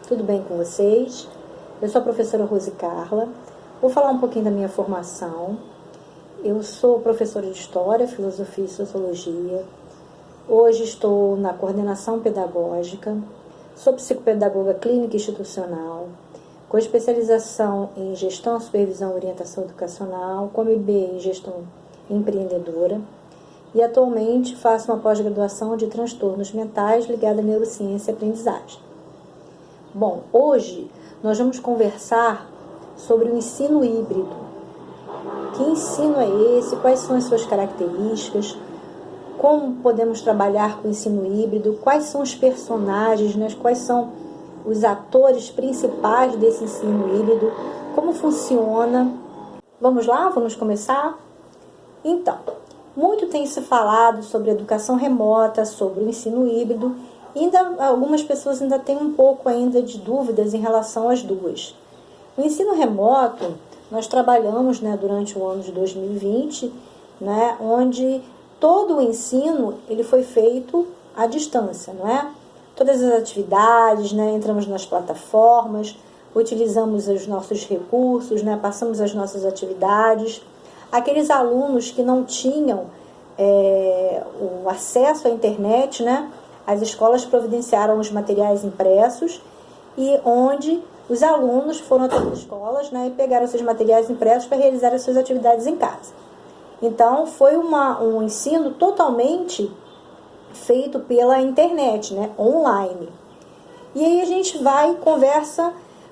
Tudo bem com vocês? Eu sou a professora Rose Carla. Vou falar um pouquinho da minha formação. Eu sou professora de História, Filosofia e Sociologia. Hoje estou na coordenação pedagógica. Sou psicopedagoga clínica institucional, com especialização em Gestão, Supervisão e Orientação Educacional, com MBA em Gestão Empreendedora. E atualmente faço uma pós-graduação de transtornos mentais ligada à neurociência e aprendizagem. Bom, hoje nós vamos conversar sobre o ensino híbrido. Que ensino é esse? Quais são as suas características? Como podemos trabalhar com o ensino híbrido? Quais são os personagens, né? Quais são os atores principais desse ensino híbrido? Como funciona? Vamos lá? Vamos começar? Então, muito tem se falado sobre educação remota, sobre o ensino híbrido. Algumas pessoas ainda têm um pouco ainda de dúvidas em relação às duas. O ensino remoto, nós trabalhamos durante o ano de 2020, onde todo o ensino ele foi feito à distância, não é? Todas as atividades, entramos nas plataformas, utilizamos os nossos recursos, passamos as nossas atividades. Aqueles alunos que não tinham o acesso à internet, as escolas providenciaram os materiais impressos e onde os alunos foram até as escolas e pegaram esses materiais impressos para realizar as suas atividades em casa. Então, foi um ensino totalmente feito pela internet, online. E aí a gente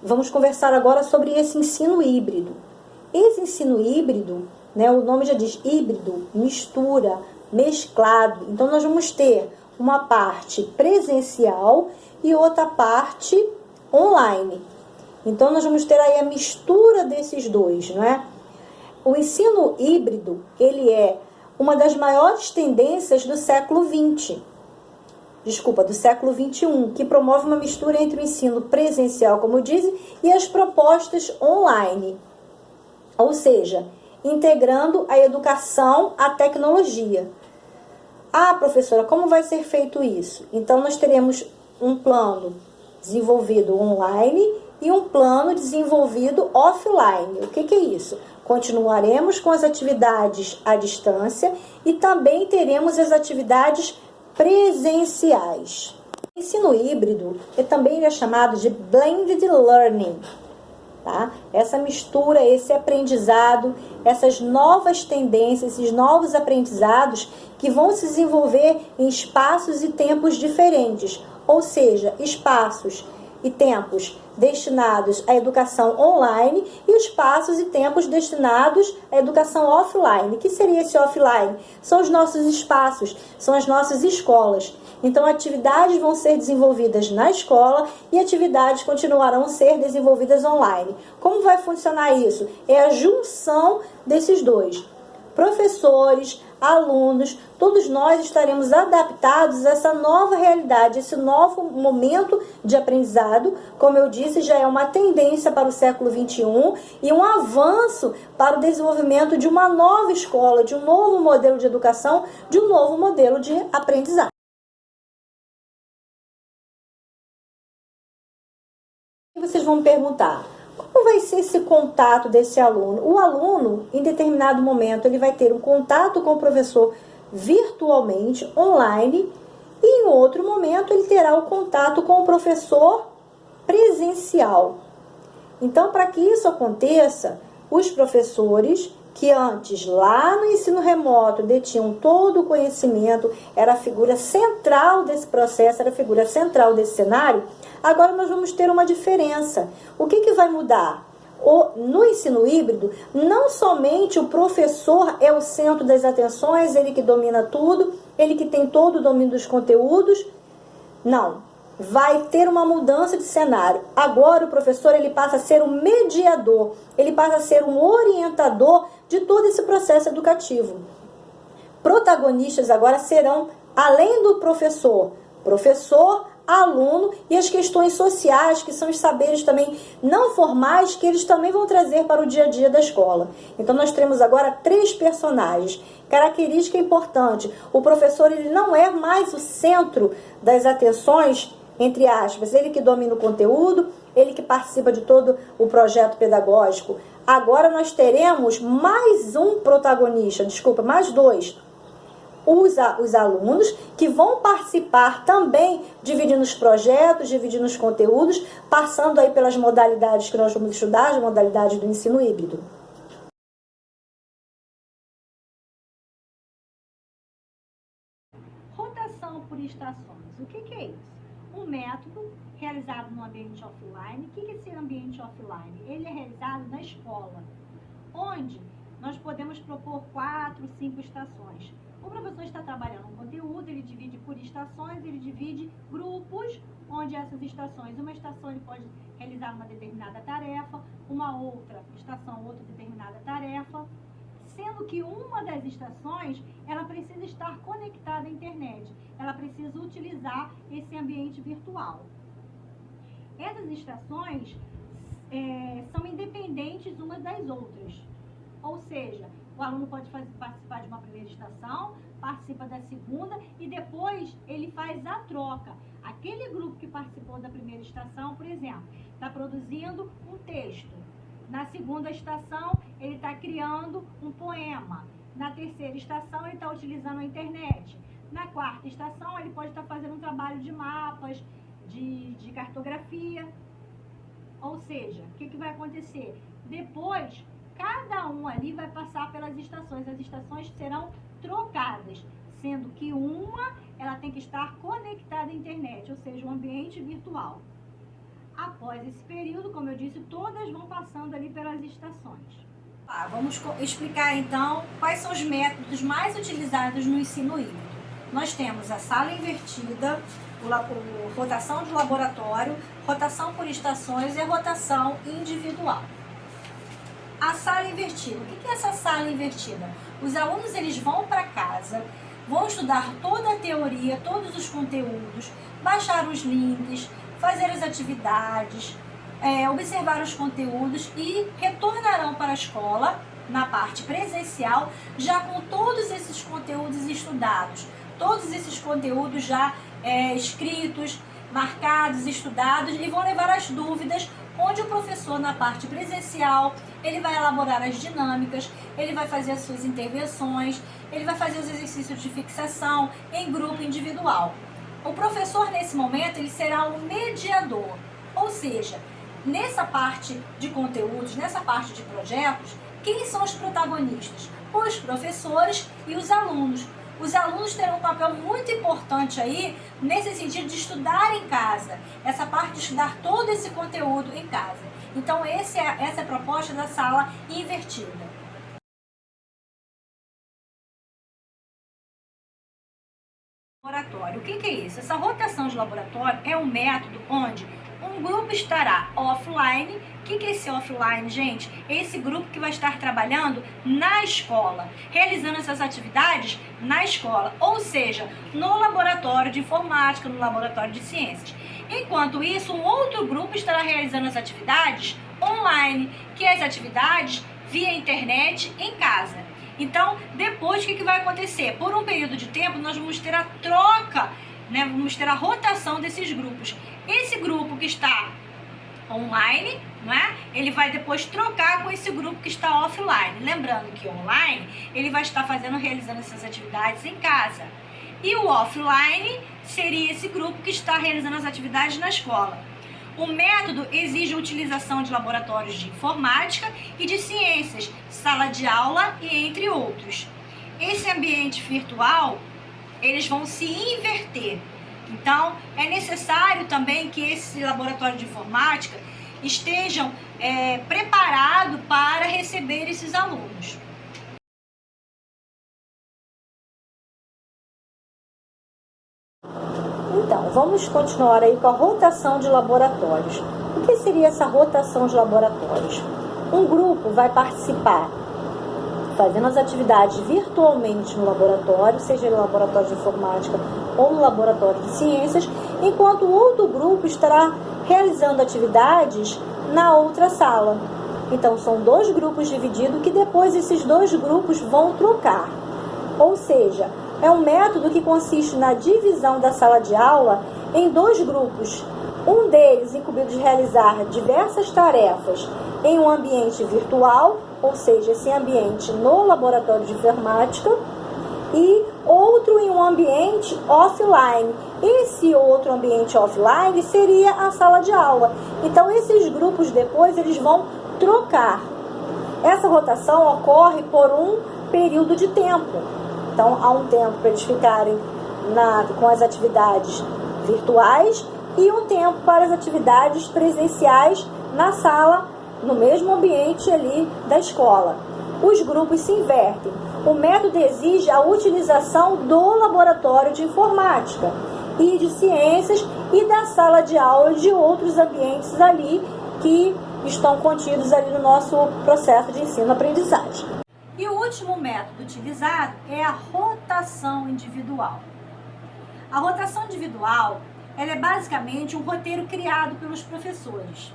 vamos conversar agora sobre esse ensino híbrido. Esse ensino híbrido, o nome já diz híbrido, mistura, mesclado. Então, nós vamos ter uma parte presencial e outra parte online. Então, nós vamos ter aí a mistura desses dois, O ensino híbrido, ele é uma das maiores tendências do século XX. Do século XXI, que promove uma mistura entre o ensino presencial, como dizem, e as propostas online. Ou seja, integrando a educação à tecnologia. Ah, professora, como vai ser feito isso? Então, nós teremos um plano desenvolvido online e um plano desenvolvido offline. O que é isso? Continuaremos com as atividades à distância e também teremos as atividades presenciais. O ensino híbrido também é chamado de blended learning. Tá? Essa mistura, esse aprendizado, essas novas tendências, esses novos aprendizados que vão se desenvolver em espaços e tempos diferentes, ou seja, espaços e tempos destinados à educação online e espaços e tempos destinados à educação offline. O que seria esse offline? São os nossos espaços, são as nossas escolas. Então, atividades vão ser desenvolvidas na escola e atividades continuarão a ser desenvolvidas online. Como vai funcionar isso? É a junção desses dois. Professores, alunos, todos nós estaremos adaptados a essa nova realidade, esse novo momento de aprendizado. Como eu disse, já é uma tendência para o século XXI e um avanço para o desenvolvimento de uma nova escola, de um novo modelo de educação, de um novo modelo de aprendizado. Vocês vão me perguntar, como vai ser esse contato desse aluno? O aluno, em determinado momento, ele vai ter um contato com o professor virtualmente, online, e em outro momento ele terá o contato com o professor presencial. Então, para que isso aconteça, os professores que antes, lá no ensino remoto, detinham todo o conhecimento, era a figura central desse processo, era a figura central desse cenário, agora nós vamos ter uma diferença. O que vai mudar? No ensino híbrido, não somente o professor é o centro das atenções, ele que domina tudo, ele que tem todo o domínio dos conteúdos, não. Vai ter uma mudança de cenário. Agora o professor ele passa a ser um mediador, ele passa a ser um orientador de todo esse processo educativo. Protagonistas agora serão, além do professor, aluno e as questões sociais, que são os saberes também não formais, que eles também vão trazer para o dia a dia da escola. Então, nós temos agora 3 personagens. Característica importante, o professor ele não é mais o centro das atenções entre aspas, ele que domina o conteúdo, ele que participa de todo o projeto pedagógico. Agora nós teremos mais um protagonista, mais dois. Os alunos que vão participar também, dividindo os projetos, dividindo os conteúdos, passando aí pelas modalidades que nós vamos estudar, as modalidades do ensino híbrido. Rotação por estações. O que é isso? Um método realizado no ambiente offline. O que é esse ambiente offline? Ele é realizado na escola, onde nós podemos propor 4, 5 estações. O professor está trabalhando um conteúdo, ele divide por estações, ele divide grupos, onde essas estações, uma estação ele pode realizar uma determinada tarefa, uma outra estação, outra determinada tarefa, sendo que uma das estações, ela precisa estar conectada à internet, ela precisa utilizar esse ambiente virtual. Essas estações são independentes umas das outras, ou seja, o aluno pode participar de uma primeira estação, participa da segunda e depois ele faz a troca. Aquele grupo que participou da primeira estação, por exemplo, está produzindo um texto. Na segunda estação, ele está criando um poema. Na terceira estação, ele está utilizando a internet. Na quarta estação, ele pode estar fazendo um trabalho de mapas, de cartografia. Ou seja, o que vai acontecer? Depois, cada um ali vai passar pelas estações. As estações serão trocadas, sendo que uma ela tem que estar conectada à internet, ou seja, um ambiente virtual. Após esse período, como eu disse, todas vão passando ali pelas estações. Vamos explicar então quais são os métodos mais utilizados no ensino híbrido. Nós temos a sala invertida, rotação de laboratório, rotação por estações e a rotação individual. A sala invertida. O que é essa sala invertida? Os alunos eles vão para casa, vão estudar toda a teoria, todos os conteúdos, baixar os links, fazer as atividades, observar os conteúdos e retornarão para a escola, na parte presencial, já com todos esses conteúdos estudados, todos esses conteúdos já escritos, marcados, estudados, e vão levar as dúvidas, onde o professor, na parte presencial, ele vai elaborar as dinâmicas, ele vai fazer as suas intervenções, ele vai fazer os exercícios de fixação em grupo individual. O professor, nesse momento, ele será um mediador, ou seja, nessa parte de conteúdos, nessa parte de projetos, quem são os protagonistas? Os professores e os alunos. Os alunos terão um papel muito importante aí, nesse sentido de estudar em casa, essa parte de estudar todo esse conteúdo em casa. Então, essa é a proposta da sala invertida. Laboratório. O que é isso? Essa rotação de laboratório é um método onde um grupo estará offline. O que é esse offline, gente? É esse grupo que vai estar trabalhando na escola, realizando essas atividades na escola, ou seja, no laboratório de informática, no laboratório de ciências. Enquanto isso, um outro grupo estará realizando as atividades online, que é as atividades via internet em casa. Então, depois, o que vai acontecer? Por um período de tempo, nós vamos ter a troca, né? Vamos ter a rotação desses grupos. Esse grupo que está online, né? Ele vai depois trocar com esse grupo que está offline. Lembrando que online, ele vai estar realizando essas atividades em casa. E o offline seria esse grupo que está realizando as atividades na escola. O método exige a utilização de laboratórios de informática e de ciências, sala de aula e entre outros. Esse ambiente virtual, eles vão se inverter. Então, é necessário também que esse laboratório de informática estejam preparados para receber esses alunos. Então, vamos continuar aí com a rotação de laboratórios. O que seria essa rotação de laboratórios? Um grupo vai participar fazendo as atividades virtualmente no laboratório, seja no laboratório de informática ou no laboratório de ciências, enquanto o outro grupo estará realizando atividades na outra sala. Então, são dois grupos divididos que depois esses dois grupos vão trocar. Ou seja, é um método que consiste na divisão da sala de aula em 2 grupos, um deles incumbido de realizar diversas tarefas em um ambiente virtual, ou seja, esse ambiente no laboratório de informática, e outro em um ambiente offline. Esse outro ambiente offline seria a sala de aula. Então, esses grupos depois eles vão trocar. Essa rotação ocorre por um período de tempo. Então, há um tempo para eles ficarem com as atividades virtuais e um tempo para as atividades presenciais na sala, no mesmo ambiente ali da escola. Os grupos se invertem. O método exige a utilização do laboratório de informática e de ciências e da sala de aula e de outros ambientes ali que estão contidos ali no nosso processo de ensino-aprendizagem. E o último método utilizado é a rotação individual. A rotação individual, ela é basicamente um roteiro criado pelos professores,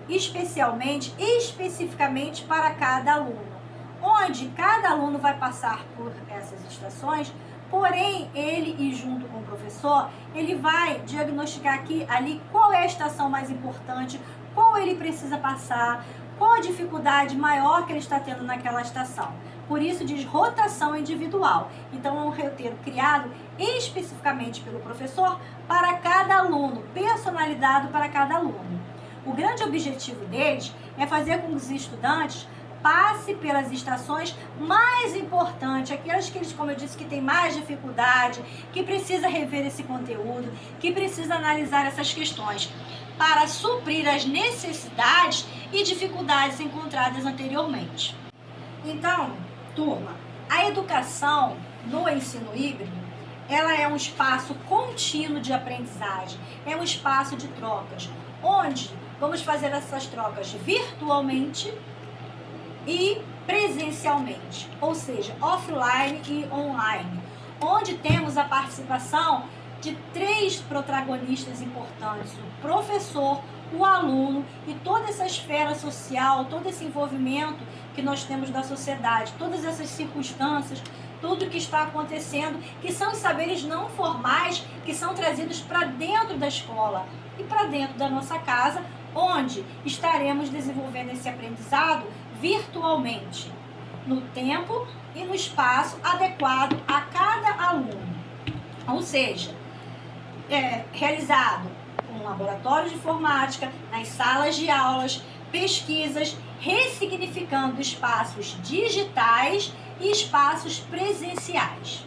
especificamente para cada aluno, onde cada aluno vai passar por essas estações, porém, ele e junto com o professor, ele vai diagnosticar ali qual é a estação mais importante, qual ele precisa passar, qual a dificuldade maior que ele está tendo naquela estação. Por isso diz rotação individual. Então é um roteiro criado especificamente pelo professor para cada aluno, personalizado para cada aluno. O grande objetivo deles é fazer com que os estudantes passe pelas estações mais importantes, aquelas que eles, como eu disse, que tem mais dificuldade, que precisa rever esse conteúdo, que precisa analisar essas questões, para suprir as necessidades e dificuldades encontradas anteriormente. Então, turma, a educação no ensino híbrido, ela é um espaço contínuo de aprendizagem, é um espaço de trocas, onde vamos fazer essas trocas virtualmente e presencialmente, ou seja, offline e online, onde temos a participação de 3 protagonistas importantes: o professor, o aluno e toda essa esfera social, todo esse envolvimento que nós temos da sociedade, todas essas circunstâncias, tudo que está acontecendo, que são os saberes não formais que são trazidos para dentro da escola e para dentro da nossa casa, onde estaremos desenvolvendo esse aprendizado virtualmente, no tempo e no espaço adequado a cada aluno. Ou seja, realizado um laboratório de informática, nas salas de aulas, pesquisas, ressignificando espaços digitais e espaços presenciais.